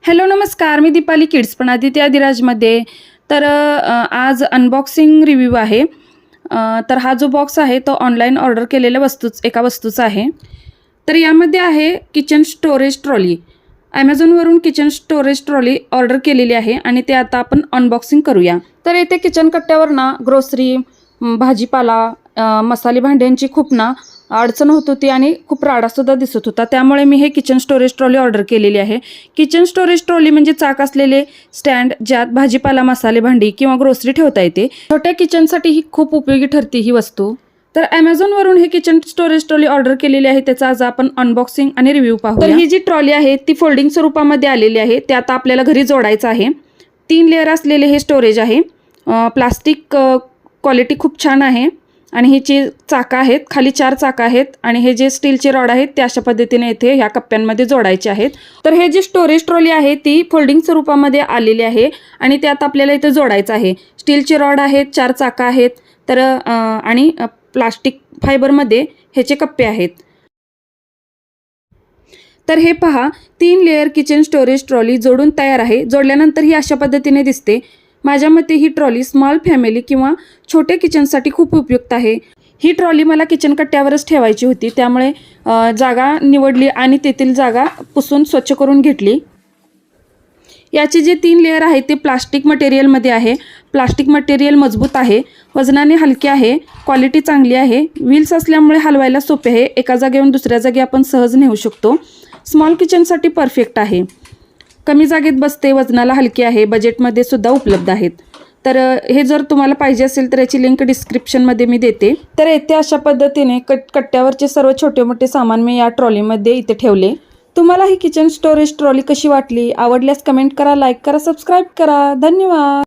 Hello नमस्कार, मी Deepali kids पण आदिती आदिराजमध्ये. तर आज अनबॉक्सिंग रिव्ह्यू आहे. तर हा जो बॉक्स आहे तो ऑनलाईन ऑर्डर केलेल्या एका वस्तूचा आहे. तर यामध्ये आहे किचन स्टोरेज ट्रॉली. ॲमेझॉनवरून किचन स्टोरेज ट्रॉली ऑर्डर केलेली आहे आणि ते आता आपण अनबॉक्सिंग करूया. तर येथे किचन कट्ट्यावर ना ग्रोसरी, भाजीपाला, मसाले भांड्यांची खूप ना अडचण होत होती आणि खूप राडासुद्धा दिसत होता. त्यामुळे मी हे किचन स्टोरेज ट्रॉली ऑर्डर केलेली आहे. किचन स्टोरेज ट्रॉली म्हणजे चाक असलेले स्टँड ज्यात भाजीपाला, मसाले भांडी किंवा ग्रोसरी ठेवता येते. छोट्या किचनसाठी ही खूप उपयोगी ठरते ही वस्तू. तर ॲमेझॉनवरून हे किचन स्टोरेज ट्रॉली ऑर्डर केलेली आहे. त्याचा आज आपण अनबॉक्सिंग आणि रिव्ह्यू पाहू. तर ही जी ट्रॉली आहे ती फोल्डिंग स्वरूपामध्ये आलेली आहे. ते आता आपल्याला घरी जोडायचं आहे. 3 लेअर असलेले हे स्टोरेज आहे. प्लास्टिक क्वालिटी खूप छान आहे आणि ह्याची चाकं आहेत, खाली 4 चाकं आहेत आणि हे जे स्टीलचे रॉड आहेत ते अशा पद्धतीने इथे ह्या कप्प्यांमध्ये जोडायचे आहेत. तर हे जे स्टोरेज ट्रॉली आहे ती फोल्डिंग स्वरूपामध्ये आलेली आहे आणि ते आता आपल्याला इथे जोडायचं आहे. स्टीलचे रॉड आहेत, 4 चाकं आहेत, तर आणि प्लास्टिक फायबरमध्ये ह्याचे कप्पे आहेत. तर हे पहा, 3 लेअर किचन स्टोरेज ट्रॉली जोडून तयार आहे. जोडल्यानंतर ही अशा पद्धतीने दिसते. माझ्या मते ही ट्रॉली स्मॉल फॅमिली किंवा छोट्या किचनसाठी खूप उपयुक्त आहे. ही ट्रॉली मला किचन कट्ट्यावरच ठेवायची होती, त्यामुळे जागा निवडली आणि तेथील जागा पुसून स्वच्छ करून घेतली. याचे जे 3 लेअर आहे ते प्लास्टिक मटेरियलमध्ये आहे. प्लास्टिक मटेरियल मजबूत आहे, वजनाने हलके आहे, क्वालिटी चांगली आहे. व्हील्स असल्यामुळे हलवायला सोपे आहे. एका जागेवरून दुसऱ्या जागी आपण सहज नेऊ शकतो. स्मॉल किचनसाठी परफेक्ट आहे. कमी जागेत बसते, वजनाला हलके आहे, बजेटमध्ये सुद्धा उपलब्ध आहेत. तर हे जर तुम्हाला पाहिजे असेल तर याची लिंक डिस्क्रिप्शनमध्ये मी देते. तर येथे अशा पद्धतीने कट्ट्यावरचे सर्व छोटे मोठे सामान मी या ट्रॉलीमध्ये इथे ठेवले. तुम्हाला ही किचन स्टोरेज ट्रॉली कशी वाटली? आवडल्यास कमेंट करा, लाईक करा, सबस्क्राईब करा. धन्यवाद.